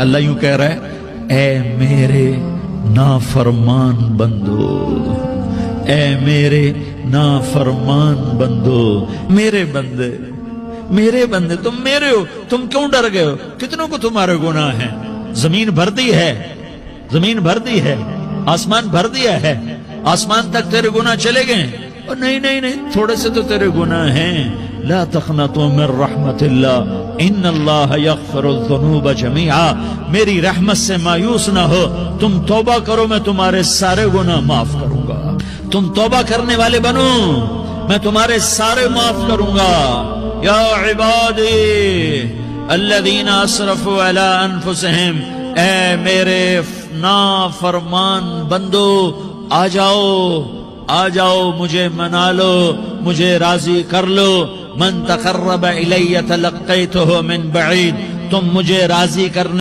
اللہ یوں کہہ رہا ہے، اے میرے نافرمان بندو، اے میرے نافرمان بندو، میرے بندے، میرے بندے، تم میرے ہو، تم کیوں ڈر گئے ہو؟ کتنوں کو تمہارے گناہ ہیں؟ زمین بھر دی ہے، زمین بھر دی ہے، آسمان بھر دیا ہے، آسمان تک تیرے گناہ چلے گئے؟ اور نہیں نہیں نہیں، تھوڑے سے تو تیرے گناہ ہیں۔ لا تقنطوا من رحمت اللہ ان اللہ یغفر الذنوب جميعا، میری رحمت سے مایوس نہ ہو، تم توبہ کرو، میں تمہارے سارے گناہ معاف کروں گا۔ تم توبہ کرنے والے بنو، میں تمہارے سارے معاف کروں گا۔ یا عبادی الذین اسرفوا علی انفسہم، اے میرے نافرمان بندو، آ جاؤ، آ جاؤ، مجھے منا لو، مجھے راضی کر لو۔ من تقرب الی تلقیتہ من بعید، تم مجھے راضی کرنے